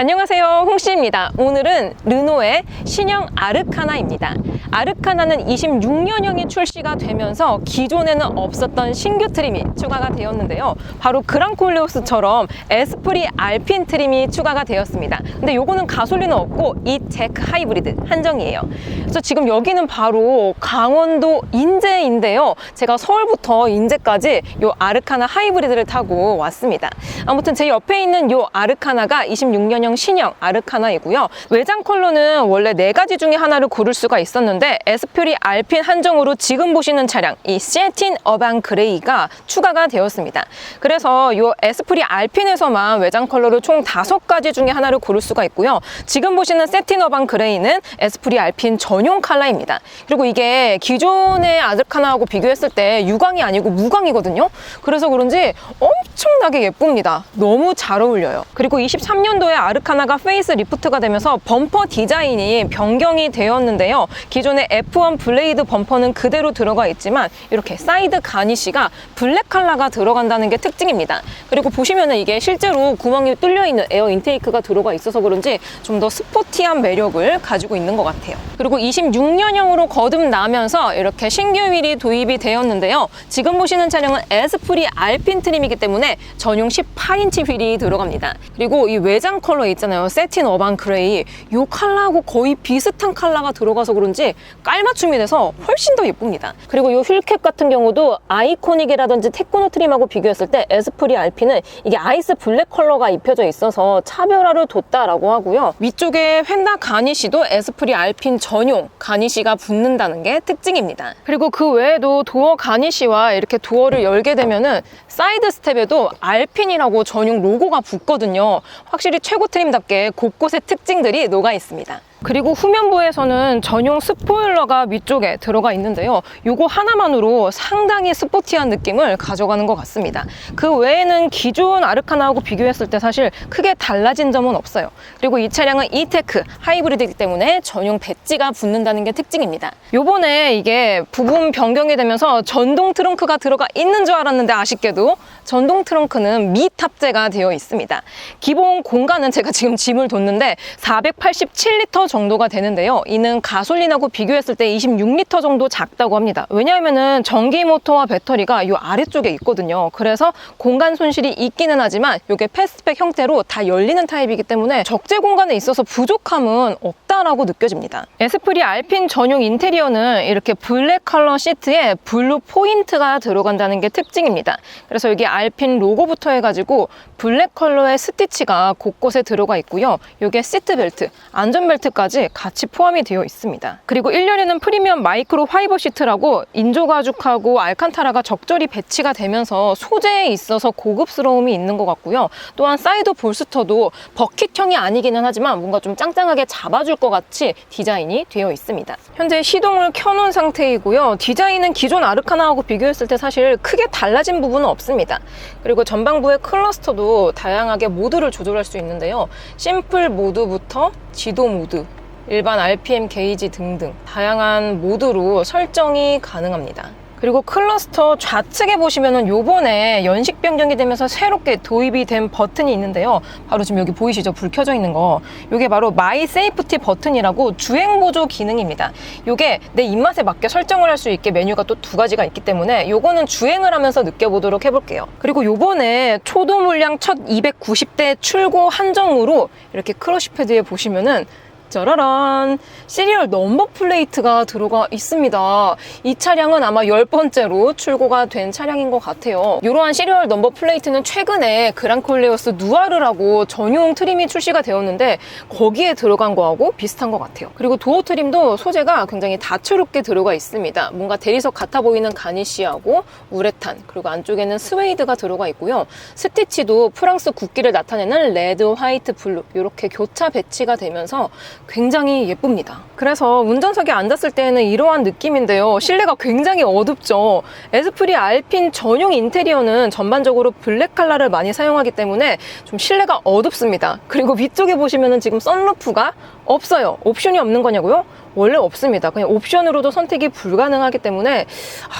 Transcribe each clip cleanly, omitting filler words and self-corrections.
안녕하세요, 홍씨입니다. 오늘은 르노의 신형 아르카나입니다. 아르카나는 26년형이 출시가 되면서 기존에는 없었던 신규 트림이 추가가 되었는데요. 바로 그랑콜레오스처럼 에스프리 알핀 트림이 추가가 되었습니다. 근데 요거는 가솔린은 없고 이 테크 하이브리드 한정이에요. 그래서 지금 여기는 바로 강원도 인제인데요. 제가 서울부터 인제까지 요 아르카나 하이브리드를 타고 왔습니다. 아무튼 제 옆에 있는 요 아르카나가 26년형 신형 아르카나이고요. 외장 컬러는 원래 4가지 중에 하나를 고를 수가 있었는데 에스프리 알핀 한정으로 지금 보시는 차량 이 세틴 어반 그레이가 추가가 되었습니다. 그래서 이 에스프리 알핀에서만 외장 컬러를 총 5가지 중에 하나를 고를 수가 있고요. 지금 보시는 세틴 어반 그레이는 에스프리 알핀 전용 컬러입니다. 그리고 이게 기존의 아르카나하고 비교했을 때 유광이 아니고 무광이거든요. 그래서 그런지 엄청나게 예쁩니다. 너무 잘 어울려요. 그리고 23년도에 아르카나가 페이스 리프트가 되면서 범퍼 디자인이 변경이 되었는데요. 기존의 F1 블레이드 범퍼는 그대로 들어가 있지만 이렇게 사이드 가니쉬가 블랙 컬러가 들어간다는 게 특징입니다. 그리고 보시면은 이게 실제로 구멍이 뚫려 있는 에어 인테이크가 들어가 있어서 그런지 좀 더 스포티한 매력을 가지고 있는 것 같아요. 그리고 26년형으로 거듭나면서 이렇게 신규 휠이 도입이 되었는데요. 지금 보시는 차량은 에스프리 알핀 트림이기 때문에 전용 18인치 휠이 들어갑니다. 그리고 이 외장 컬러 있잖아요. 세틴 어반 그레이. 이 컬러하고 거의 비슷한 컬러가 들어가서 그런지 깔맞춤이 돼서 훨씬 더 예쁩니다. 그리고 이 휠캡 같은 경우도 아이코닉이라든지 테크노 트림하고 비교했을 때 에스프리 알핀은 이게 아이스 블랙 컬러가 입혀져 있어서 차별화를 뒀다라고 하고요. 위쪽에 휀다 가니쉬도 에스프리 알핀 전용 가니쉬가 붙는다는 게 특징입니다. 그리고 그 외에도 도어 가니쉬와 이렇게 도어를 열게 되면은 사이드 스텝에도 알핀이라고 전용 로고가 붙거든요. 확실히 최고 트림답게 곳곳에 특징들이 녹아 있습니다. 그리고 후면부에서는 전용 스포일러가 위쪽에 들어가 있는데요. 이거 하나만으로 상당히 스포티한 느낌을 가져가는 것 같습니다. 그 외에는 기존 아르카나하고 비교했을 때 사실 크게 달라진 점은 없어요. 그리고 이 차량은 이테크 하이브리드이기 때문에 전용 배지가 붙는다는 게 특징입니다. 요번에 이게 부분 변경이 되면서 전동 트렁크가 들어가 있는 줄 알았는데 아쉽게도 전동 트렁크는 미탑재가 되어 있습니다. 기본 공간은 제가 지금 짐을 뒀는데 487리터 정도가 되는데요. 이는 가솔린하고 비교했을 때 26리터 정도 작다고 합니다. 왜냐하면은 전기 모터와 배터리가 이 아래쪽에 있거든요. 그래서 공간 손실이 있기는 하지만 이게 패스트백 형태로 다 열리는 타입이기 때문에 적재 공간에 있어서 부족함은 없다라고 느껴집니다. 에스프리 알핀 전용 인테리어는 이렇게 블랙 컬러 시트에 블루 포인트가 들어간다는 게 특징입니다. 그래서 여기 알핀 로고부터 해가지고 블랙 컬러의 스티치가 곳곳에 들어가 있고요. 이게 시트벨트, 안전벨트까지 같이 포함이 되어 있습니다. 그리고 1열에는 프리미엄 마이크로 파이버 시트라고 인조 가죽하고 알칸타라가 적절히 배치가 되면서 소재에 있어서 고급스러움이 있는 것 같고요. 또한 사이드 볼스터도 버킷형이 아니기는 하지만 뭔가 좀 짱짱하게 잡아줄 것 같이 디자인이 되어 있습니다. 현재 시동을 켜놓은 상태이고요. 디자인은 기존 아르카나하고 비교했을 때 사실 크게 달라진 부분은 없습니다. 그리고 전방부의 클러스터도 다양하게 모드를 조절할 수 있는데요. 심플 모드부터 지도 모드, 일반 RPM 게이지 등등 다양한 모드로 설정이 가능합니다. 그리고 클러스터 좌측에 보시면은 요번에 연식 변경이 되면서 새롭게 도입이 된 버튼이 있는데요. 바로 지금 여기 보이시죠? 불 켜져 있는 거. 요게 바로 마이 세이프티 버튼이라고 주행 보조 기능입니다. 요게 내 입맛에 맞게 설정을 할 수 있게 메뉴가 또 2가지가 있기 때문에 요거는 주행을 하면서 느껴보도록 해볼게요. 그리고 요번에 초도 물량 첫 290대 출고 한정으로 이렇게 크러쉬 패드에 보시면은 짜라란! 시리얼 넘버 플레이트가 들어가 있습니다. 이 차량은 아마 10번째로 출고가 된 차량인 것 같아요. 이러한 시리얼 넘버 플레이트는 최근에 그랑콜레오스 누아르라고 전용 트림이 출시가 되었는데 거기에 들어간 거하고 비슷한 것 같아요. 그리고 도어 트림도 소재가 굉장히 다채롭게 들어가 있습니다. 뭔가 대리석 같아 보이는 가니쉬하고 우레탄, 그리고 안쪽에는 스웨이드가 들어가 있고요. 스티치도 프랑스 국기를 나타내는 레드, 화이트, 블루 이렇게 교차 배치가 되면서 굉장히 예쁩니다. 그래서 운전석에 앉았을 때는 이러한 느낌인데요. 실내가 굉장히 어둡죠. 에스프리 알핀 전용 인테리어는 전반적으로 블랙 컬러를 많이 사용하기 때문에 좀 실내가 어둡습니다. 그리고 위쪽에 보시면은 지금 선루프가 없어요. 옵션이 없는 거냐고요? 원래 없습니다. 그냥 옵션으로도 선택이 불가능하기 때문에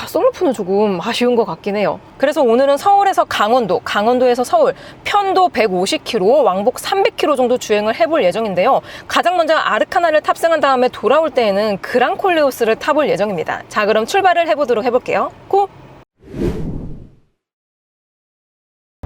썬루프는 조금 아쉬운 것 같긴 해요. 그래서 오늘은 서울에서 강원도, 강원도에서 서울, 편도 150km, 왕복 300km 정도 주행을 해볼 예정인데요. 가장 먼저 아르카나를 탑승한 다음에 돌아올 때에는 그랑콜레오스를 타볼 예정입니다. 자, 그럼 출발을 해보도록 해볼게요. 고!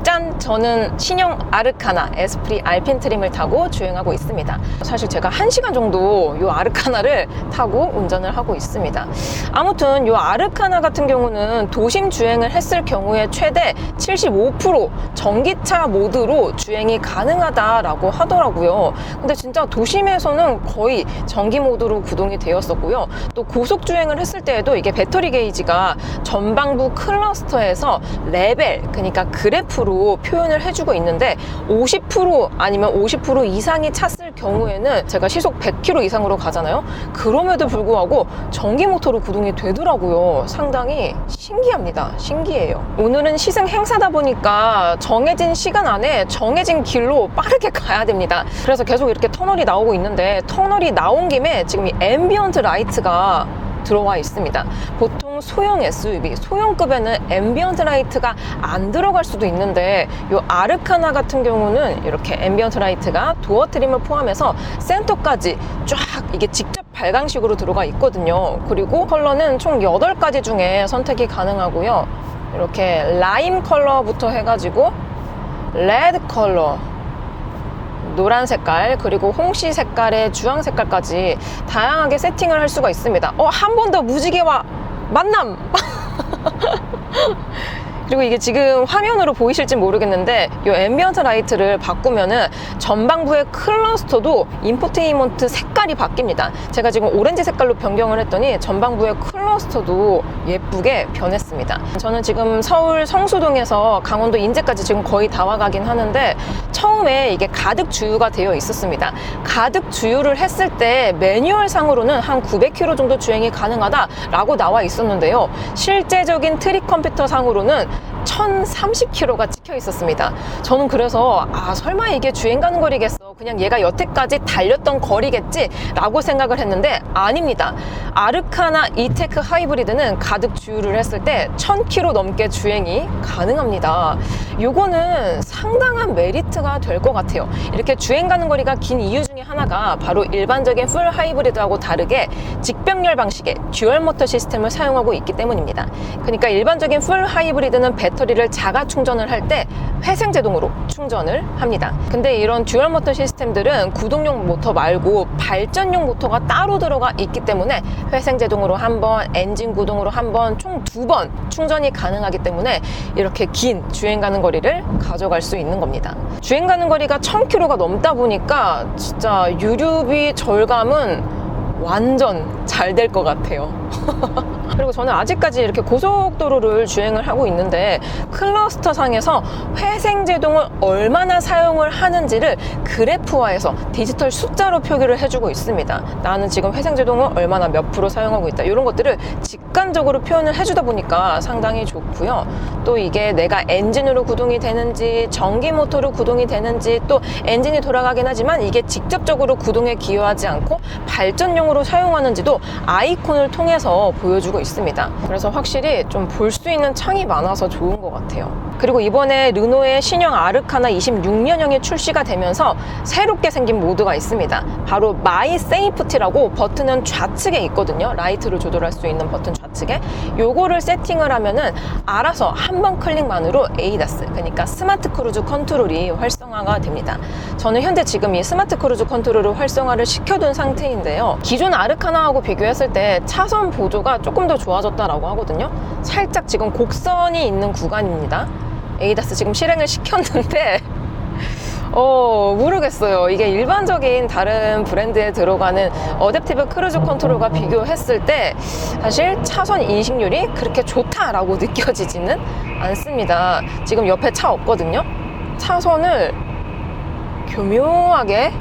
짠! 저는 신형 아르카나 에스프리 알핀 트림을 타고 주행하고 있습니다. 사실 제가 1시간 정도 이 아르카나를 타고 운전을 하고 있습니다. 아무튼 이 아르카나 같은 경우는 도심 주행을 했을 경우에 최대 75% 전기차 모드로 주행이 가능하다라고 하더라고요. 근데 진짜 도심에서는 거의 전기 모드로 구동이 되었었고요. 또 고속 주행을 했을 때에도 이게 배터리 게이지가 전방부 클러스터에서 레벨, 그러니까 그래프로 표현을 해주고 있는데 50% 아니면 50% 이상이 찼을 경우에는 제가 시속 100km 이상으로 가잖아요. 그럼에도 불구하고 전기 모터로 구동이 되더라고요. 상당히 신기합니다. 신기해요. 오늘은 시승 행사다 보니까 정해진 시간 안에 정해진 길로 빠르게 가야 됩니다. 그래서 계속 이렇게 터널이 나오고 있는데, 터널이 나온 김에 지금 이 앰비언트 라이트가 들어와 있습니다. 보통 소형 SUV, 소형급에는 앰비언트 라이트가 안 들어갈 수도 있는데 이 아르카나 같은 경우는 이렇게 앰비언트 라이트가 도어 트림을 포함해서 센터까지 쫙 이게 직접 발광식으로 들어가 있거든요. 그리고 컬러는 총 8가지 중에 선택이 가능하고요. 이렇게 라임 컬러부터 해가지고 레드 컬러, 노란 색깔, 그리고 홍시 색깔의 주황 색깔까지 다양하게 세팅을 할 수가 있습니다. 한 번 더 무지개와 만남! 그리고 이게 지금 화면으로 보이실지 모르겠는데 이 앰비언트 라이트를 바꾸면은 전방부의 클러스터도 인포테인먼트 색깔이 바뀝니다. 제가 지금 오렌지 색깔로 변경을 했더니 전방부의 클러스터도 예쁘게 변했습니다. 저는 지금 서울 성수동에서 강원도 인제까지 지금 거의 다 와가긴 하는데 처음에 이게 가득 주유가 되어 있었습니다. 가득 주유를 했을 때 매뉴얼 상으로는 한 900km 정도 주행이 가능하다라고 나와 있었는데요. 실제적인 트릭 컴퓨터 상으로는 1030km가 찍혀 있었습니다. 저는 그래서 설마 이게 주행 가는 거리겠어, 그냥 얘가 여태까지 달렸던 거리겠지 라고 생각을 했는데 아닙니다. 아르카나 이테크 하이브리드는 가득 주유를 했을 때 1000km 넘게 주행이 가능합니다. 요거는 상당한 메리트가 될 것 같아요. 이렇게 주행 가는 거리가 긴 이유 중에 하나가 바로 일반적인 풀 하이브리드하고 다르게 직병렬 방식의 듀얼 모터 시스템을 사용하고 있기 때문입니다. 그러니까 일반적인 풀 하이브리드는 배터리를 자가 충전을 할 때 회생제동으로 충전을 합니다. 근데 이런 듀얼 모터 시스템들은 구동용 모터 말고 발전용 모터가 따로 들어가 있기 때문에 회생제동으로 한 번, 엔진 구동으로 한 번, 총 2번 충전이 가능하기 때문에 이렇게 긴 주행 가는 거리를 가져갈 수 있는 겁니다. 주행 가는 거리가 1000km가 넘다 보니까 진짜 유류비 절감은 완전 잘 될 것 같아요. 그리고 저는 아직까지 이렇게 고속도로를 주행을 하고 있는데 클러스터 상에서 회생제동을 얼마나 사용을 하는지를 그래프화해서 디지털 숫자로 표기를 해주고 있습니다. 나는 지금 회생제동을 얼마나 몇 프로 사용하고 있다, 이런 것들을 직관적으로 표현을 해주다 보니까 상당히 좋고요. 또 이게 내가 엔진으로 구동이 되는지 전기 모터로 구동이 되는지, 또 엔진이 돌아가긴 하지만 이게 직접적으로 구동에 기여하지 않고 발전용으로 사용하는지도 아이콘을 통해서 보여주고 있습니다. 그래서 확실히 좀 볼 수 있는 창이 많아서 좋은 것 같아요. 그리고 이번에 르노의 신형 아르카나 26년형이 출시가 되면서 새롭게 생긴 모드가 있습니다. 바로 마이 세이프티라고 버튼은 좌측에 있거든요. 라이트를 조절할 수 있는 버튼 좌측에. 요거를 세팅을 하면은 알아서 한 번 클릭만으로 에이다스, 그러니까 스마트 크루즈 컨트롤이 활성화가 됩니다. 저는 현재 지금 이 스마트 크루즈 컨트롤을 활성화를 시켜둔 상태인데요. 기존 아르카나하고 비교했을 때 차선 보조가 조금 더 좋아졌다라고 하거든요. 살짝 지금 곡선이 있는 구간입니다. 에이다스 지금 실행을 시켰는데 모르겠어요. 이게 일반적인 다른 브랜드에 들어가는 어댑티브 크루즈 컨트롤과 비교했을 때 사실 차선 인식률이 그렇게 좋다라고 느껴지지는 않습니다. 지금 옆에 차 없거든요. 차선을 교묘하게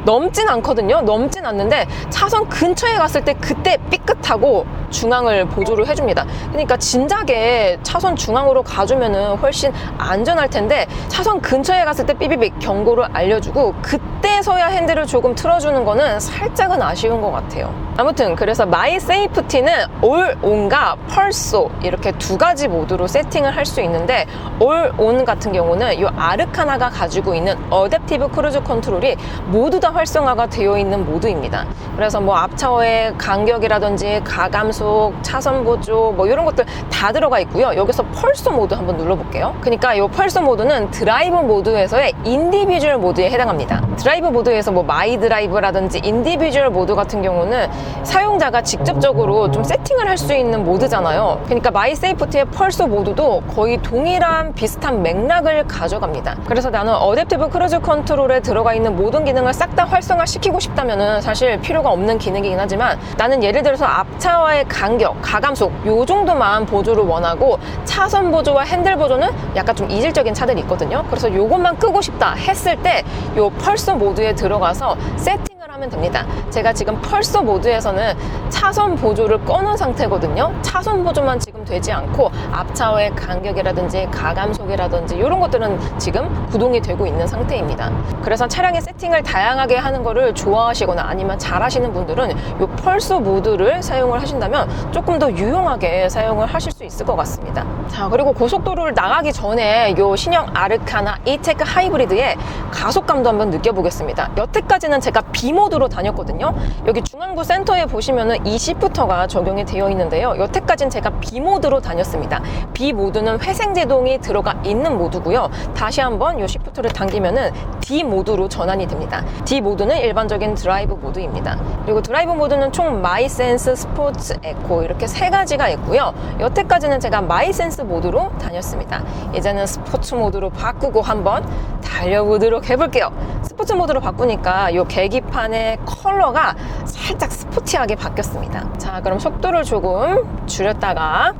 넘진 않거든요. 넘진 않는데 차선 근처에 갔을 때 그때 삐끗하고 중앙을 보조를 해줍니다. 그러니까 진작에 차선 중앙으로 가주면은 훨씬 안전할 텐데 차선 근처에 갔을 때 삐삐빅 경고를 알려주고 그때서야 핸들을 조금 틀어주는 거는 살짝은 아쉬운 것 같아요. 아무튼 그래서 마이 세이프티는 올 온과 펄소 이렇게 두 가지 모드로 세팅을 할 수 있는데 올 온 같은 경우는 이 아르카나가 가지고 있는 어댑티브 크루즈 컨트롤이 모두 다 활성화가 되어 있는 모드입니다. 그래서 뭐 앞차와의 간격이라든지 가감속, 차선 보조 뭐 이런 것들 다 들어가 있고요. 여기서 펄소 모드 한번 눌러볼게요. 그러니까 이 펄소 모드는 드라이브 모드에서의 인디비주얼 모드에 해당합니다. 드라이브 모드에서 뭐 마이 드라이브라든지 인디비주얼 모드 같은 경우는 사용자가 직접적으로 좀 세팅을 할 수 있는 모드잖아요. 그러니까 마이 세이프티의 펄소 모드도 거의 동일한 비슷한 맥락을 가져갑니다. 그래서 나는 어댑티브 크루즈 컨트롤에 들어가 있는 모든 기능을 싹 다 활성화시키고 싶다면은 사실 필요가 없는 기능이긴 하지만 나는 예를 들어서 앞차와의 간격, 가감속 요 정도만 보조를 원하고 차선 보조와 핸들 보조는 약간 좀 이질적인 차들이 있거든요. 그래서 요것만 끄고 싶다 했을 때 요 펄소 모드에 들어가서 세팅을 하면 됩니다. 제가 지금 펄소 모드에서는 차선 보조를 꺼놓은 상태거든요. 차선 보조만 지금 되지 않고 앞차와의 간격이라든지 가감속이라든지 이런 것들은 지금 구동이 되고 있는 상태입니다. 그래서 차량의 세팅을 다양하게 하는 거를 좋아하시거나 아니면 잘 하시는 분들은 이 펄소 모드를 사용을 하신다면 조금 더 유용하게 사용을 하실 수 있을 것 같습니다. 자, 그리고 고속도로를 나가기 전에 이 신형 아르카나 E-TEC 하이브리드의 가속감도 한번 느껴보겠습니다. 여태까지는 제가 B 모드로 다녔거든요. 여기 중앙부 센터에 보시면은 이 시프터가 적용이 되어 있는데요. 여태까지는 제가 B 모드로 다녔습니다. B 모드는 회생 제동이 들어가 있는 모드고요. 다시 한번 이 시프터를 당기면은 D 모드로 전환이 됩니다. D 모드는 일반적인 드라이브 모드입니다. 그리고 드라이브 모드는 총 마이센스, 스포츠, 에코 이렇게 세 가지가 있고요. 여태까지는 제가 마이센스 모드로 다녔습니다. 이제는 스포츠 모드로 바꾸고 한번 달려보도록 해볼게요. 스포츠 모드로 바꾸니까 이 계기판의 컬러가 살짝 스포티하게 바뀌었습니다. 자, 그럼 속도를 조금 줄였다가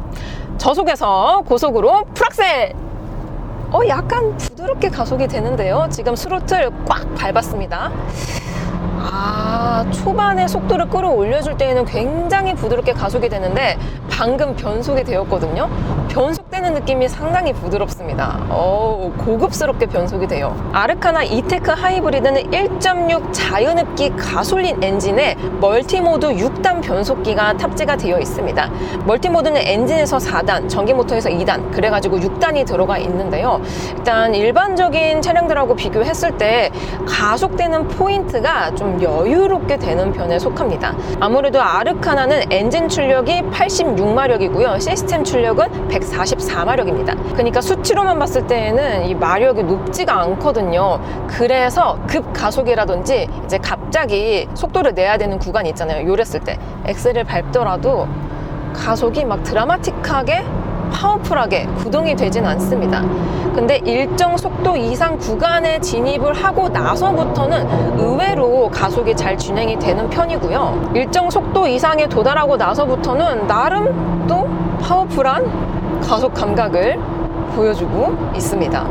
저속에서 고속으로 풀악셀! 약간 부드럽게 가속이 되는데요. 지금 스로틀 꽉 밟았습니다. 초반에 속도를 끌어올려줄 때에는 굉장히 부드럽게 가속이 되는데 방금 변속이 되었거든요. 변속되는 느낌이 상당히 부드럽습니다. 고급스럽게 변속이 돼요. 아르카나 E-TEC 하이브리드는 1.6 자연흡기 가솔린 엔진에 멀티모드 6단 변속기가 탑재가 되어 있습니다. 멀티모드는 엔진에서 4단, 전기모터에서 2단, 그래가지고 6단이 들어가 있는데요. 일단 일반적인 차량들하고 비교했을 때 가속되는 포인트가 좀 여유롭게 되는 편에 속합니다. 아무래도 아르카나는 엔진 출력이 86마력이고요. 시스템 출력은 144마력입니다. 그러니까 수치로만 봤을 때에는 이 마력이 높지가 않거든요. 그래서 급가속이라든지 이제 갑자기 속도를 내야 되는 구간이 있잖아요. 요랬을 때 엑셀을 밟더라도 가속이 막 드라마틱하게 파워풀하게 구동이 되진 않습니다. 근데 일정 속도 이상 구간에 진입을 하고 나서부터는 의외로 가속이 잘 진행이 되는 편이고요. 일정 속도 이상에 도달하고 나서부터는 나름 또 파워풀한 가속 감각을 보여주고 있습니다.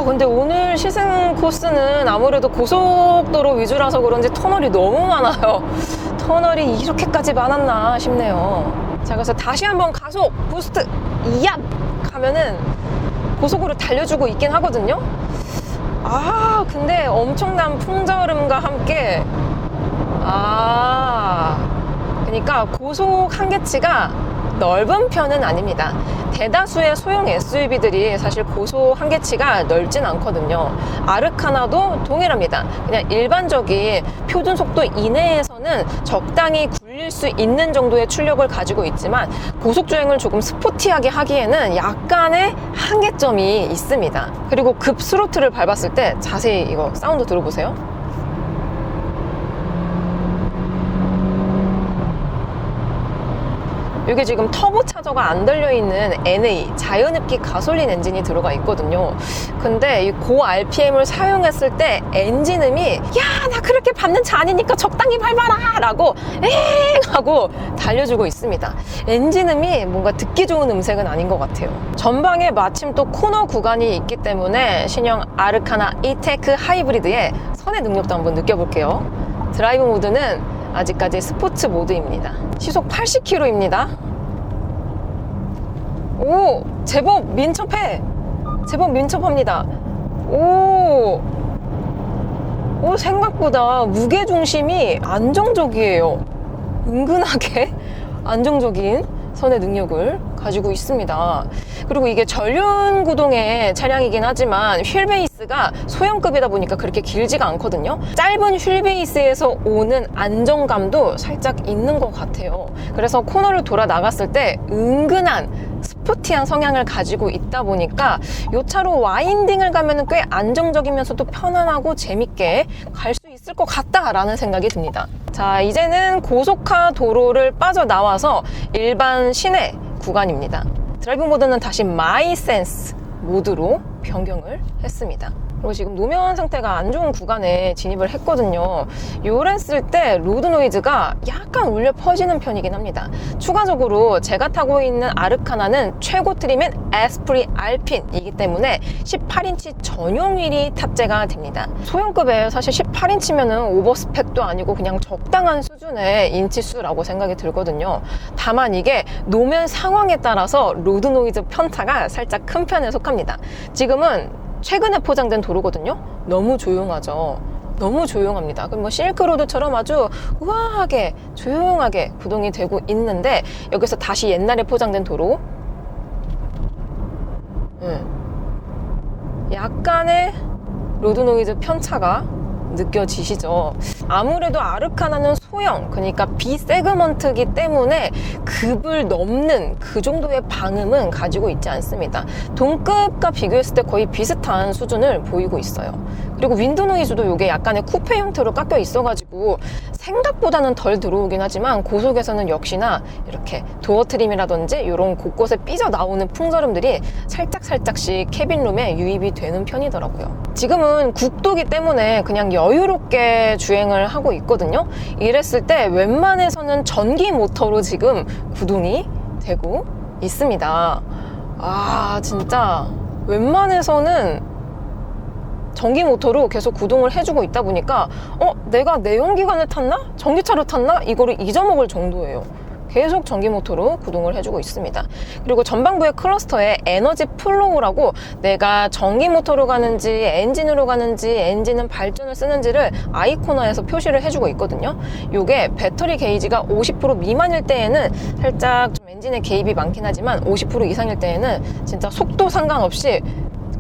근데 오늘 시승 코스는 아무래도 고속도로 위주라서 그런지 터널이 너무 많아요. 터널이 이렇게까지 많았나 싶네요. 자, 그래서 다시 한번 가속 부스트 얍 하면은 고속으로 달려주고 있긴 하거든요. 근데 엄청난 풍절음과 함께 그러니까 고속 한계치가 넓은 편은 아닙니다. 대다수의 소형 SUV들이 사실 고속 한계치가 넓진 않거든요. 아르카나도 동일합니다. 그냥 일반적인 표준 속도 이내에서는 적당히 굴릴 수 있는 정도의 출력을 가지고 있지만 고속주행을 조금 스포티하게 하기에는 약간의 한계점이 있습니다. 그리고 급 스로틀을 밟았을 때 자세히 이거 사운드 들어보세요. 이게 지금 터보 차저가 안 달려있는 NA 자연흡기 가솔린 엔진이 들어가 있거든요. 근데 이 고 RPM을 사용했을 때 엔진음이 야, 나 그렇게 밟는 차 아니니까 적당히 밟아라 라고 엥 하고 달려주고 있습니다. 엔진음이 뭔가 듣기 좋은 음색은 아닌 것 같아요. 전방에 마침 또 코너 구간이 있기 때문에 신형 아르카나 E-TEC 하이브리드의 선의 능력도 한번 느껴볼게요. 드라이브 모드는 아직까지 스포츠 모드입니다. 시속 80km입니다. 오, 제법 민첩해. 제법 민첩합니다. 오, 생각보다 무게중심이 안정적이에요. 은근하게 안정적인 선의 능력을 가지고 있습니다. 그리고 이게 전륜 구동의 차량이긴 하지만 휠 베이스가 소형급이다 보니까 그렇게 길지가 않거든요. 짧은 휠 베이스에서 오는 안정감도 살짝 있는 것 같아요. 그래서 코너를 돌아 나갔을 때 은근한 스포티한 성향을 가지고 있다 보니까 이 차로 와인딩을 가면 꽤 안정적이면서도 편안하고 재밌게 갈 수 있을 것 같다라는 생각이 듭니다. 자, 이제는 고속화 도로를 빠져나와서 일반 시내 구간입니다. 드라이브 모드는 다시 마이 센스 모드로 변경을 했습니다. 그리고 지금 노면 상태가 안 좋은 구간에 진입을 했거든요. 요랬을 때 로드 노이즈가 약간 울려 퍼지는 편이긴 합니다. 추가적으로 제가 타고 있는 아르카나는 최고 트림인 에스프리 알핀이기 때문에 18인치 전용 휠이 탑재가 됩니다. 소형급에 사실 18인치면은 오버스펙도 아니고 그냥 적당한 수준의 인치수라고 생각이 들거든요. 다만 이게 노면 상황에 따라서 로드 노이즈 편차가 살짝 큰 편에 속합니다. 지금은 최근에 포장된 도로거든요. 너무 조용하죠. 너무 조용합니다. 그럼 뭐 실크로드처럼 아주 우아하게 조용하게 구동이 되고 있는데 여기서 다시 옛날에 포장된 도로, 약간의 로드 노이즈 편차가 느껴지시죠? 아무래도 아르카나는 소형, 그러니까 B 세그먼트이기 때문에 급을 넘는 그 정도의 방음은 가지고 있지 않습니다. 동급과 비교했을 때 거의 비슷한 수준을 보이고 있어요. 그리고 윈드 노이즈도 이게 약간의 쿠페 형태로 깎여 있어가지고 생각보다는 덜 들어오긴 하지만 고속에서는 역시나 이렇게 도어 트림이라든지 이런 곳곳에 삐져나오는 풍절음들이 살짝씩 캐빈룸에 유입이 되는 편이더라고요. 지금은 국도기 때문에 그냥 여유롭게 주행을 하고 있거든요. 이랬을 때 웬만해서는 전기 모터로 지금 구동이 되고 있습니다. 아, 진짜 웬만해서는 전기 모터로 계속 구동을 해주고 있다 보니까 내가 내연기관을 탔나? 전기차를 탔나? 이거를 잊어먹을 정도예요. 계속 전기 모터로 구동을 해주고 있습니다. 그리고 전방부의 클러스터에 에너지 플로우라고 내가 전기 모터로 가는지 엔진으로 가는지 엔진은 발전을 쓰는지를 아이코너에서 표시를 해주고 있거든요. 이게 배터리 게이지가 50% 미만일 때에는 살짝 좀 엔진에 개입이 많긴 하지만 50% 이상일 때에는 진짜 속도 상관없이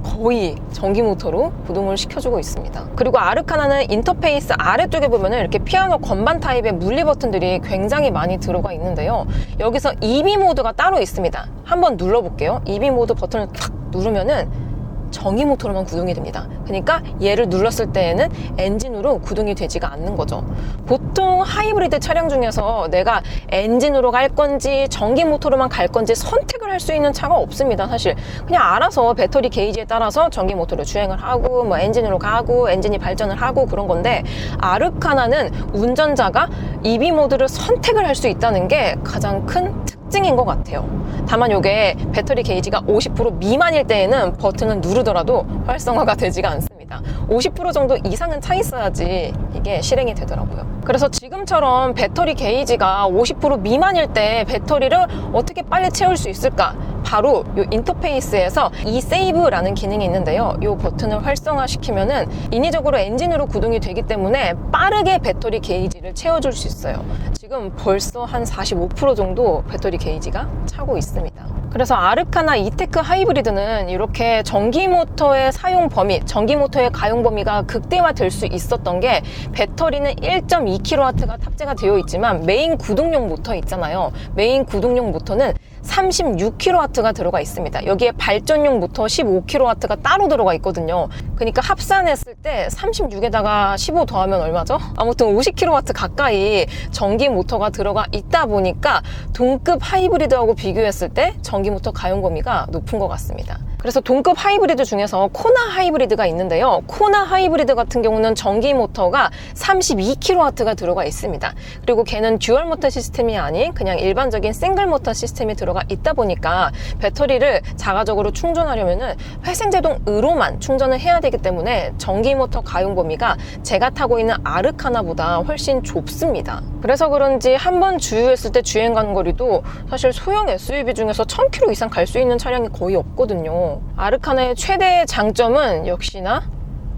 거의 전기 모터로 구동을 시켜주고 있습니다. 그리고 아르카나는 인터페이스 아래쪽에 보면은 이렇게 피아노 건반 타입의 물리 버튼들이 굉장히 많이 들어가 있는데요. 여기서 EV 모드가 따로 있습니다. 한번 눌러볼게요. EV 모드 버튼을 탁 누르면은 전기 모터로만 구동이 됩니다. 그러니까 얘를 눌렀을 때에는 엔진으로 구동이 되지가 않는 거죠. 보통 하이브리드 차량 중에서 내가 엔진으로 갈 건지 전기 모터로만 갈 건지 선택을 할 수 있는 차가 없습니다. 사실 그냥 알아서 배터리 게이지에 따라서 전기 모터로 주행을 하고 뭐 엔진으로 가고 엔진이 발전을 하고 그런 건데 아르카나는 운전자가 EV 모드를 선택을 할 수 있다는 게 가장 큰 특징인 것 같아요. 다만 이게 배터리 게이지가 50% 미만일 때에는 버튼을 누르더라도 활성화가 되지가 않습니다. 50% 정도 이상은 차 있어야지 이게 실행이 되더라고요. 그래서 지금처럼 배터리 게이지가 50% 미만일 때 배터리를 어떻게 빨리 채울 수 있을까? 바로 이 인터페이스에서 eSave라는 기능이 있는데요. 이 버튼을 활성화시키면은 인위적으로 엔진으로 구동이 되기 때문에 빠르게 배터리 게이지를 채워줄 수 있어요. 지금 벌써 한 45% 정도 배터리 게이지가 차고 있습니다. 그래서 아르카나 E-TEC 하이브리드는 이렇게 전기 모터의 사용 범위, 전기 모터의 가용 범위가 극대화될 수 있었던 게 배터리는 1.2kW가 탑재가 되어 있지만 메인 구동용 모터 있잖아요. 메인 구동용 모터는 36kW가 들어가 있습니다. 여기에 발전용 모터 15kW가 따로 들어가 있거든요. 그러니까 합산했을 때 36에다가 15 더하면 얼마죠? 아무튼 50kW 가까이 전기 모터가 들어가 있다 보니까 동급 하이브리드하고 비교했을 때 전기 모터 가용 범위가 높은 것 같습니다. 그래서 동급 하이브리드 중에서 코나 하이브리드가 있는데요. 코나 하이브리드 같은 경우는 전기 모터가 32kW가 들어가 있습니다. 그리고 걔는 듀얼 모터 시스템이 아닌 그냥 일반적인 싱글 모터 시스템이 들어가 있다 보니까 배터리를 자가적으로 충전하려면 회생제동으로만 충전을 해야 되기 때문에 전기 모터 가용 범위가 제가 타고 있는 아르카나보다 훨씬 좁습니다. 그래서 그런지 한번 주유했을 때 주행 가는 거리도 사실 소형 SUV 중에서 1000km 이상 갈 수 있는 차량이 거의 없거든요. 아르카나의 최대 장점은 역시나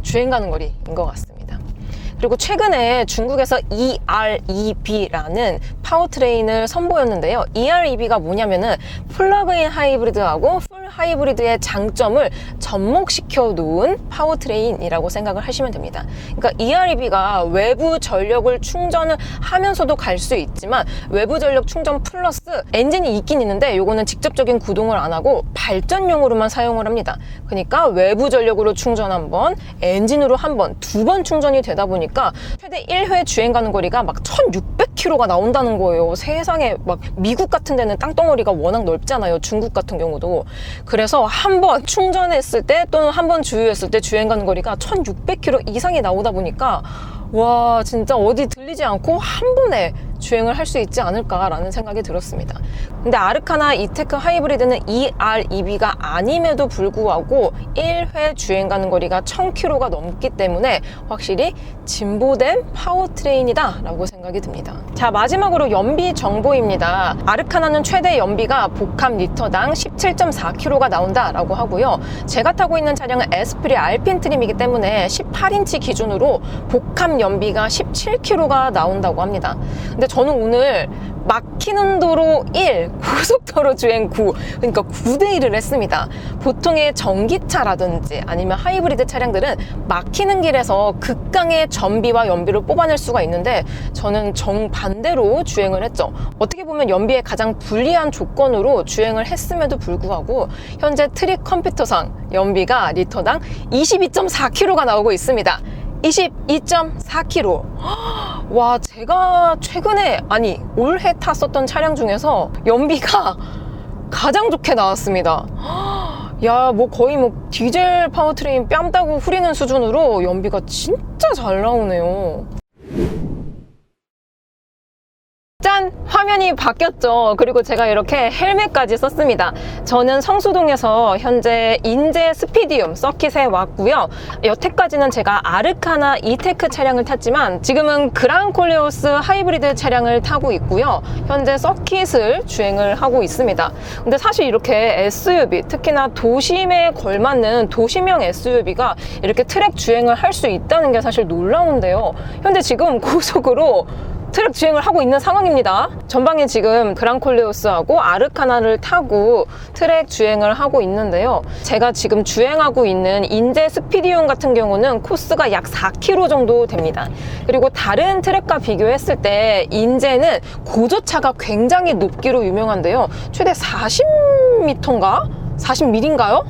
주행 가는 거리인 것 같습니다. 그리고 최근에 중국에서 EREV라는 파워트레인을 선보였는데요. EREV가 뭐냐면은 플러그인 하이브리드하고 풀 하이브리드의 장점을 접목시켜 놓은 파워트레인이라고 생각을 하시면 됩니다. 그러니까 EREV가 외부 전력을 충전을 하면서도 갈 수 있지만 외부 전력 충전 플러스 엔진이 있긴 있는데 요거는 직접적인 구동을 안 하고 발전용으로만 사용을 합니다. 그러니까 외부 전력으로 충전 한 번, 엔진으로 한 번, 두 번 충전이 되다 보니까 최대 1회 주행 가는 거리가 막 1600km가 나온다는 거예요. 세상에 막 미국 같은 데는 땅덩어리가 워낙 넓잖아요. 중국 같은 경우도. 그래서 한 번 충전했을 때 또는 한 번 주유했을 때 주행 가는 거리가 1600km 이상이 나오다 보니까 와 진짜 어디 들리지 않고 한 번에 주행을 할 수 있지 않을까라는 생각이 들었습니다. 근데 아르카나 이테크 하이브리드는 EREV가 아님에도 불구하고 1회 주행 가는 거리가 1000km가 넘기 때문에 확실히 진보된 파워트레인이다 라고 생각이 듭니다. 자, 마지막으로 연비 정보입니다. 아르카나는 최대 연비가 복합 리터당 17.4km가 나온다 라고 하고요. 제가 타고 있는 차량은 에스프리 알핀 트림이기 때문에 18인치 기준으로 복합 연비가 17km가 나온다고 합니다. 근데 저는 오늘 막히는 도로 1, 고속도로 주행 9, 그러니까 9대1을 했습니다. 보통의 전기차라든지 아니면 하이브리드 차량들은 막히는 길에서 극강의 전비와 연비를 뽑아낼 수가 있는데 저는 정반대로 주행을 했죠. 어떻게 보면 연비에 가장 불리한 조건으로 주행을 했음에도 불구하고 현재 트릭 컴퓨터상 연비가 리터당 22.4km가 나오고 있습니다. 22.4km. 와, 제가 최근에 아니 올해 탔었던 차량 중에서 연비가 가장 좋게 나왔습니다. 야, 뭐 거의 뭐 디젤 파워트레인 뺨 따고 후리는 수준으로 연비가 진짜 잘 나오네요. 짠! 화면이 바뀌었죠. 그리고 제가 이렇게 헬멧까지 썼습니다. 저는 성수동에서 현재 인제 스피디움 서킷에 왔고요. 여태까지는 제가 아르카나 이테크 차량을 탔지만 지금은 그랑콜레오스 하이브리드 차량을 타고 있고요. 현재 서킷을 주행을 하고 있습니다. 근데 사실 이렇게 SUV, 특히나 도심에 걸맞는 도심형 SUV가 이렇게 트랙 주행을 할 수 있다는 게 사실 놀라운데요. 현재 지금 고속으로 트랙 주행을 하고 있는 상황입니다. 전방에 지금 그랑콜레오스하고 아르카나를 타고 트랙 주행을 하고 있는데요. 제가 지금 주행하고 있는 인제 스피디움 같은 경우는 코스가 약 4km 정도 됩니다. 그리고 다른 트랙과 비교했을 때 인제는 고저차가 굉장히 높기로 유명한데요. 최대 40m인가? 40mm인가요?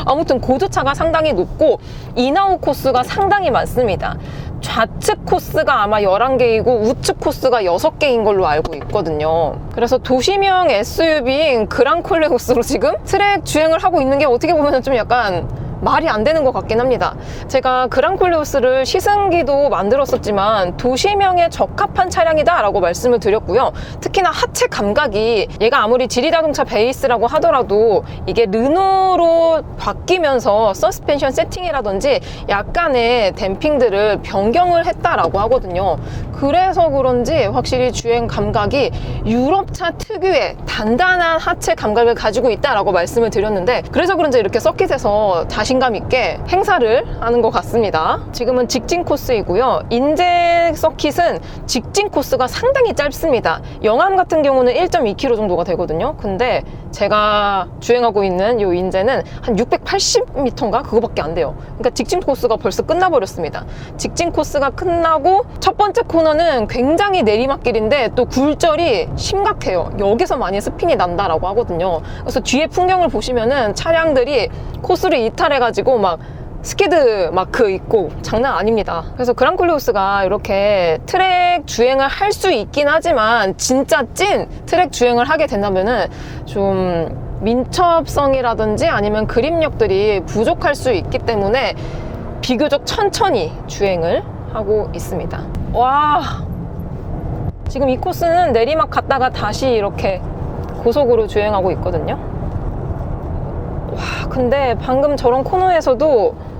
아무튼 고저차가 상당히 높고 인아웃 코스가 상당히 많습니다. 좌측 코스가 아마 11개이고 우측 코스가 6개인 걸로 알고 있거든요. 그래서 도심형 SUV인 그랑콜레오스로 지금 트랙 주행을 하고 있는 게 어떻게 보면 좀 약간 말이 안 되는 것 같긴 합니다. 제가 그랑콜레오스를 시승기도 만들었었지만 도심형에 적합한 차량이다 라고 말씀을 드렸고요. 특히나 하체 감각이 얘가 아무리 지리자동차 베이스라고 하더라도 이게 르노로 바뀌면서 서스펜션 세팅이라든지 약간의 댐핑들을 변경을 했다라고 하거든요. 그래서 그런지 확실히 주행 감각이 유럽차 특유의 단단한 하체 감각을 가지고 있다라고 말씀을 드렸는데 그래서 그런지 이렇게 서킷에서 자신감 있게 행사를 하는 것 같습니다. 지금은 직진 코스이고요. 인제 트랙 서킷은 직진 코스가 상당히 짧습니다. 영암 같은 경우는 1.2km 정도가 되거든요. 근데 제가 주행하고 있는 이 인제는 한 680m인가? 그거밖에 안 돼요. 그러니까 직진 코스가 벌써 끝나버렸습니다. 직진 코스가 끝나고 첫 번째 코너는 굉장히 내리막길인데 또 굴절이 심각해요. 여기서 많이 스핀이 난다라고 하거든요. 그래서 뒤에 풍경을 보시면은 차량들이 코스를 이탈해가지고 막 스키드 마크 있고 장난 아닙니다. 그래서 그랑콜리오스가 이렇게 트랙 주행을 할 수 있긴 하지만 진짜 찐 트랙 주행을 하게 된다면은 좀 민첩성이라든지 아니면 그립력들이 부족할 수 있기 때문에 비교적 천천히 주행을 하고 있습니다. 와, 지금 이 코스는 내리막 갔다가 다시 이렇게 고속으로 주행하고 있거든요. 와, 근데 방금 저런 코너에서도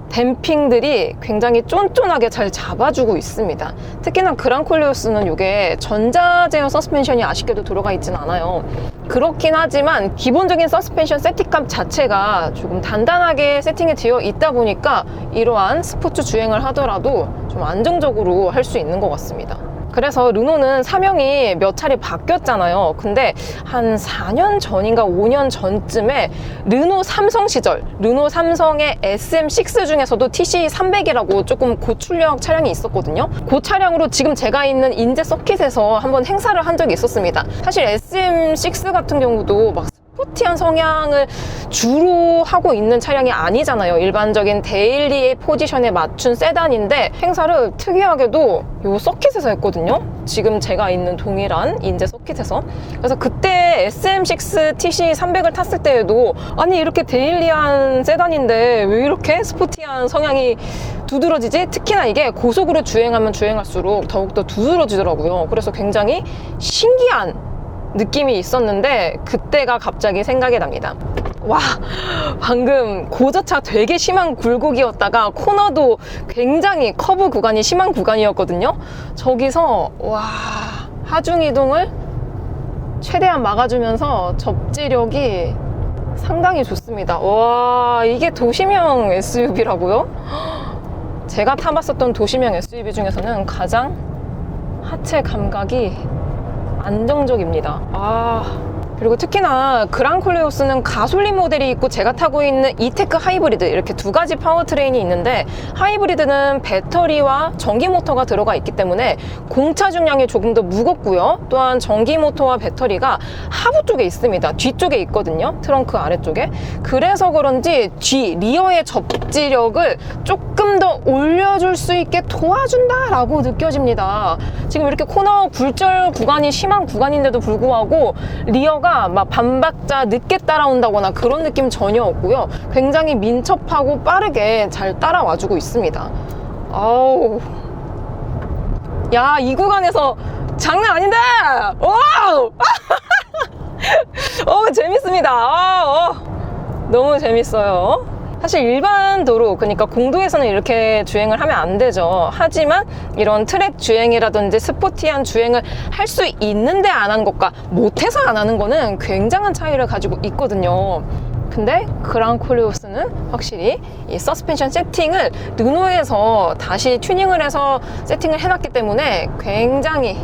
댐핑들이 굉장히 쫀쫀하게 잘 잡아주고 있습니다. 특히나 그랑콜리오스는 이게 전자제어 서스펜션이 아쉽게도 들어가 있진 않아요. 그렇긴 하지만 기본적인 서스펜션 세팅감 자체가 조금 단단하게 세팅이 되어 있다 보니까 이러한 스포츠 주행을 하더라도 좀 안정적으로 할 수 있는 것 같습니다. 그래서 르노는 사명이 몇 차례 바뀌었잖아요. 근데 한 4년 전인가 5년 전쯤에 르노 삼성 시절, 르노 삼성의 SM6 중에서도 TC300이라고 조금 고출력 차량이 있었거든요. 그 차량으로 지금 제가 있는 인제 서킷에서 한번 행사를 한 적이 있었습니다. 사실 SM6 같은 경우도 막 스포티한 성향을 주로 하고 있는 차량이 아니잖아요. 일반적인 데일리의 포지션에 맞춘 세단인데 행사를 특이하게도 이 서킷에서 했거든요. 지금 제가 있는 동일한 인제 서킷에서. 그래서 그때 SM6 TC300을 탔을 때에도 아니 이렇게 데일리한 세단인데 왜 이렇게 스포티한 성향이 두드러지지? 특히나 이게 고속으로 주행하면 주행할수록 더욱더 두드러지더라고요. 그래서 굉장히 신기한 느낌이 있었는데 그때가 갑자기 생각이 납니다. 와, 방금 고저차 되게 심한 굴곡이었다가 코너도 굉장히 커브 구간이 심한 구간이었거든요. 저기서 와, 하중 이동을 최대한 막아주면서 접지력이 상당히 좋습니다. 와, 이게 도시명 SUV라고요? 제가 타봤었던 도시명 SUV 중에서는 가장 하체 감각이 안정적입니다. 그리고 특히나 그랑콜리오스는 가솔린 모델이 있고 제가 타고 있는 이테크 하이브리드 이렇게 두 가지 파워트레인이 있는데 하이브리드는 배터리와 전기 모터가 들어가 있기 때문에 공차 중량이 조금 더 무겁고요. 또한 전기 모터와 배터리가 하부 쪽에 있습니다. 뒤쪽에 있거든요. 트렁크 아래쪽에. 그래서 그런지 리어의 접지력을 조금 더 올려줄 수 있게 도와준다라고 느껴집니다. 지금 이렇게 코너 굴절 구간이 심한 구간인데도 불구하고 리어가 막 반박자 늦게 따라온다거나 그런 느낌 전혀 없고요. 굉장히 민첩하고 빠르게 잘 따라와주고 있습니다. 아우, 야, 이 구간에서 장난 아닌데! 와우! 재밌습니다. 너무 재밌어요. 사실 일반 도로, 그러니까 공도에서는 이렇게 주행을 하면 안 되죠. 하지만 이런 트랙 주행이라든지 스포티한 주행을 할 수 있는데 안 한 것과 못해서 안 하는 거는 굉장한 차이를 가지고 있거든요. 근데 그랑콜리오스는 확실히 이 서스펜션 세팅을 르노에서 다시 튜닝을 해서 세팅을 해놨기 때문에 굉장히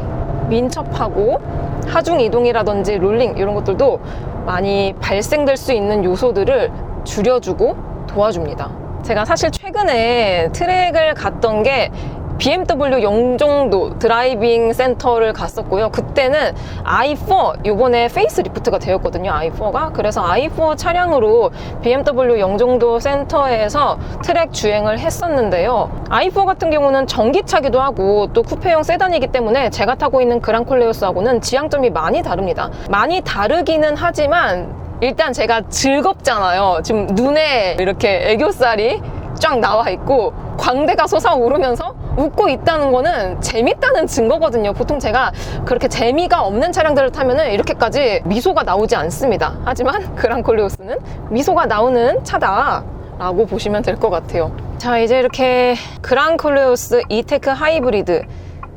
민첩하고 하중 이동이라든지 롤링 이런 것들도 많이 발생될 수 있는 요소들을 줄여주고 도와줍니다. 제가 사실 최근에 트랙을 갔던 게 BMW 영종도 드라이빙 센터를 갔었고요. 그때는 i4 이번에 페이스 리프트가 되었거든요. i4가. 그래서 i4 차량으로 BMW 영종도 센터에서 트랙 주행을 했었는데요. i4 같은 경우는 전기차기도 하고 또 쿠페형 세단이기 때문에 제가 타고 있는 그랑콜리오스하고는 지향점이 많이 다릅니다. 많이 다르기는 하지만 일단 제가 즐겁잖아요. 지금 눈에 이렇게 애교살이 쫙 나와 있고 광대가 솟아오르면서 웃고 있다는 거는 재밌다는 증거거든요. 보통 제가 그렇게 재미가 없는 차량들을 타면은 이렇게까지 미소가 나오지 않습니다. 하지만 그랑콜리오스는 미소가 나오는 차다라고 보시면 될 것 같아요. 자, 이제 이렇게 그랑콜리오스 이테크 하이브리드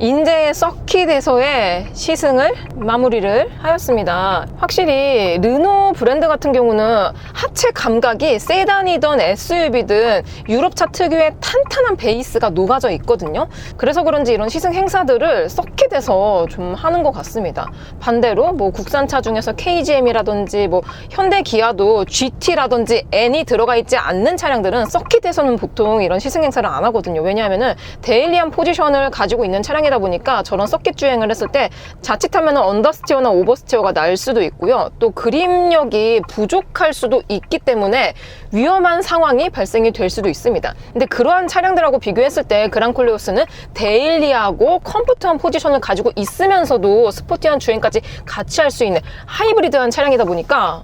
인제 서킷에서의 시승을 마무리를 하였습니다. 확실히 르노 브랜드 같은 경우는 하체 감각이 세단이든 SUV든 유럽차 특유의 탄탄한 베이스가 녹아져 있거든요. 그래서 그런지 이런 시승 행사들을 서킷에서 좀 하는 것 같습니다. 반대로 뭐 국산차 중에서 KGM이라든지 뭐 현대 기아도 GT라든지 N이 들어가 있지 않는 차량들은 서킷에서는 보통 이런 시승 행사를 안 하거든요. 왜냐하면 데일리한 포지션을 가지고 있는 차량이다 보니까 저런 서킷 주행을 했을 때 자칫하면 언더스티어나 오버스티어가 날 수도 있고요. 또 그립력이 부족할 수도 있기 때문에 위험한 상황이 발생이 될 수도 있습니다. 근데 그러한 차량들하고 비교했을 때 그랑콜레오스는 데일리하고 컴포트한 포지션을 가지고 있으면서도 스포티한 주행까지 같이 할 수 있는 하이브리드한 차량이다 보니까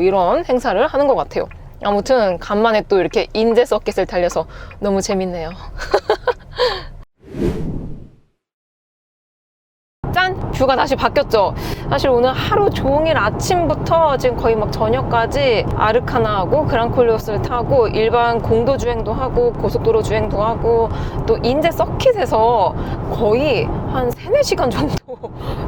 이런 행사를 하는 것 같아요. 아무튼 간만에 또 이렇게 인제 서킷을 달려서 너무 재밌네요. 짠! 뷰가 다시 바뀌었죠. 사실 오늘 하루 종일 아침부터 지금 거의 막 저녁까지 아르카나하고 그랑콜레오스를 타고 일반 공도 주행도 하고 고속도로 주행도 하고 또 인제 서킷에서 거의 한 3-4시간 정도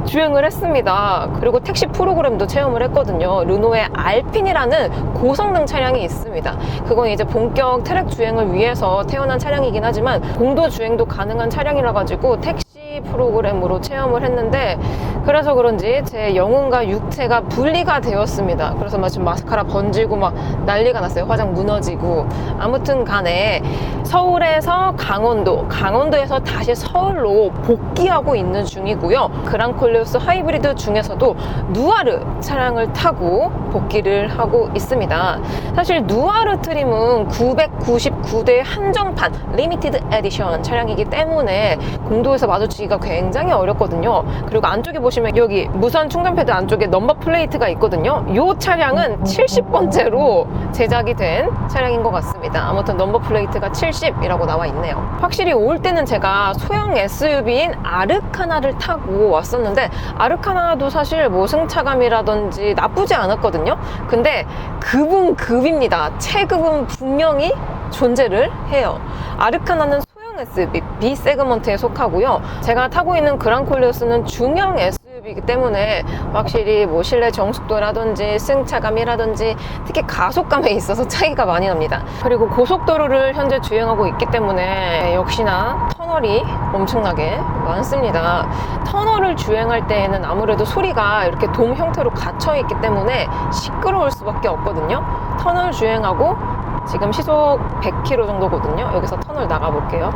주행을 했습니다. 그리고 택시 프로그램도 체험을 했거든요. 르노의 알핀이라는 고성능 차량이 있습니다. 그건 이제 본격 트랙 주행을 위해서 태어난 차량이긴 하지만 공도 주행도 가능한 차량이라 가지고 택시 프로그램으로 체험을 했는데 그래서 그런지 제 영혼과 육체가 분리가 되었습니다. 그래서 막 지금 마스카라 번지고 막 난리가 났어요. 화장 무너지고. 아무튼 간에 서울에서 강원도에서 다시 서울로 복귀하고 있는 중이고요. 그랑콜레오스 하이브리드 중에서도 누아르 차량을 타고 복귀를 하고 있습니다. 사실 누아르 트림은 999대 한정판 리미티드 에디션 차량이기 때문에 공도에서 마주치기가 굉장히 어렵거든요. 그리고 안쪽에 보시면 여기 무선 충전 패드 안쪽에 넘버 플레이트가 있거든요. 이 차량은 70번째로 제작이 된 차량인 것 같습니다. 아무튼 넘버 플레이트가 70이라고 나와 있네요. 확실히 올 때는 제가 소형 SUV인 아르카나를 타고 왔었는데 아르카나도 사실 뭐 승차감이라든지 나쁘지 않았거든요. 근데 급은 급입니다. 체급은 분명히 존재를 해요. 아르카나는 SUV B 세그먼트에 속하고요. 제가 타고 있는 그랑콜레오스는 중형 SUV이기 때문에 확실히 뭐 실내 정숙도라든지 승차감이라든지 특히 가속감에 있어서 차이가 많이 납니다. 그리고 고속도로를 현재 주행하고 있기 때문에 역시나 터널이 엄청나게 많습니다. 터널을 주행할 때에는 아무래도 소리가 이렇게 돔 형태로 갇혀 있기 때문에 시끄러울 수밖에 없거든요. 터널 주행하고 지금 시속 100km 정도거든요. 여기서 터널 나가 볼게요.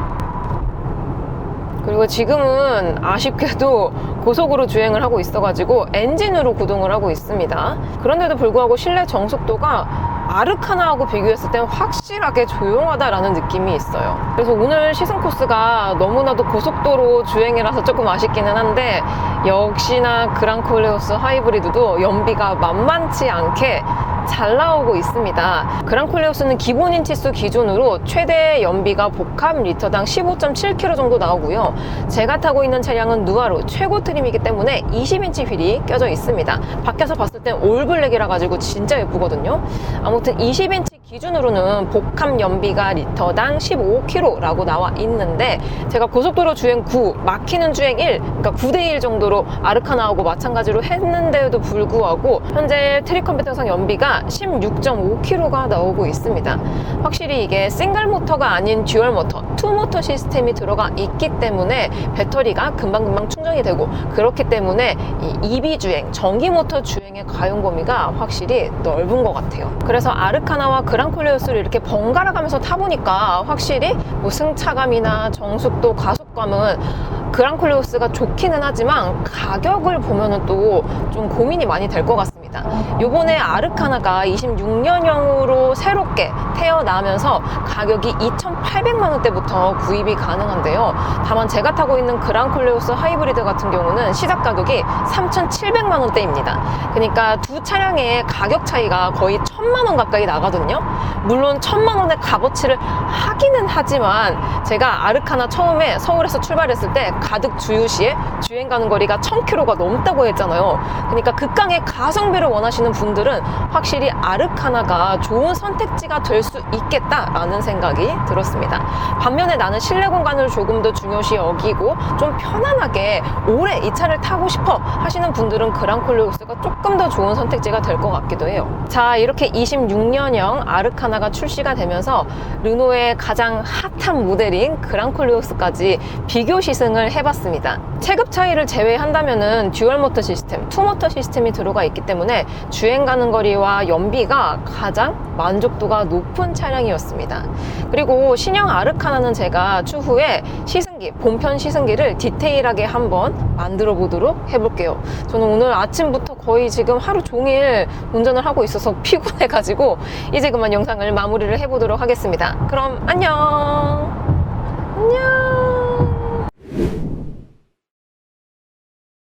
그리고 지금은 아쉽게도 고속으로 주행을 하고 있어가지고 엔진으로 구동을 하고 있습니다. 그런데도 불구하고 실내 정숙도가 아르카나하고 비교했을 땐 확실하게 조용하다라는 느낌이 있어요. 그래서 오늘 시승 코스가 너무나도 고속도로 주행이라서 조금 아쉽기는 한데 역시나 그랑콜레오스 하이브리드도 연비가 만만치 않게 잘 나오고 있습니다. 그랑콜레오스는 기본 인치수 기준으로 최대 연비가 복합 리터당 15.7km 정도 나오고요. 제가 타고 있는 차량은 누아르 최고 트림이기 때문에 20인치 휠이 껴져 있습니다. 밖에서 봤을 땐 올블랙이라 가지고 진짜 예쁘거든요. 아무튼 20인치 기준으로는 복합 연비가 리터당 15km라고 나와 있는데 제가 고속도로 주행 9, 막히는 주행 1, 그러니까 9대1 정도로 아르카나하고 마찬가지로 했는데도 불구하고 현재 트릭 컴퓨터상 연비가 16.5km가 나오고 있습니다. 확실히 이게 싱글 모터가 아닌 듀얼 모터, 투 모터 시스템이 들어가 있기 때문에 배터리가 금방금방 충전이 되고 그렇기 때문에 이 EV 주행, 전기 모터 주행의 가용 범위가 확실히 넓은 것 같아요. 그래서 아르카나와 그랑콜레오스를 이렇게 번갈아 가면서 타보니까 확실히 뭐 승차감이나 정숙도, 가속감은 그랑콜레오스가 좋기는 하지만 가격을 보면은 또 좀 고민이 많이 될 것 같습니다. 요번에 아르카나가 26년형으로 새롭게 태어나면서 가격이 2,800만 원대부터 구입이 가능한데요. 다만 제가 타고 있는 그랑콜레오스 하이브리드 같은 경우는 시작 가격이 3,700만 원대입니다. 그러니까 두 차량의 가격 차이가 거의 1,000만 원 가까이 나거든요. 물론 1,000만 원의 값어치를 하기는 하지만 제가 아르카나 처음에 서울에서 출발했을 때 가득 주유시에 주행 가는 거리가 1,000km가 넘다고 했잖아요. 그러니까 극강의 가성비를 원하시는 분들은 확실히 아르카나가 좋은 선택지가 될 수 있겠다라는 생각이 들었습니다. 반면에 나는 실내 공간을 조금 더 중요시 여기고 좀 편안하게 오래 이 차를 타고 싶어 하시는 분들은 그랑콜레오스가 조금 더 좋은 선택지가 될 것 같기도 해요. 자, 이렇게 26년형 아르카나가 출시가 되면서 르노의 가장 핫한 모델인 그랑콜레오스까지 비교 시승을 해봤습니다. 체급 차이를 제외한다면은 듀얼 모터 시스템, 투 모터 시스템이 들어가 있기 때문에 주행 가는 거리와 연비가 가장 만족도가 높은 차량이었습니다. 그리고 신형 아르카나는 제가 추후에 시승기, 본편 시승기를 디테일하게 한번 만들어 보도록 해볼게요. 저는 오늘 아침부터 거의 지금 하루 종일 운전을 하고 있어서 피곤해가지고 이제 그만 영상을 마무리를 해보도록 하겠습니다. 그럼 안녕! 안녕!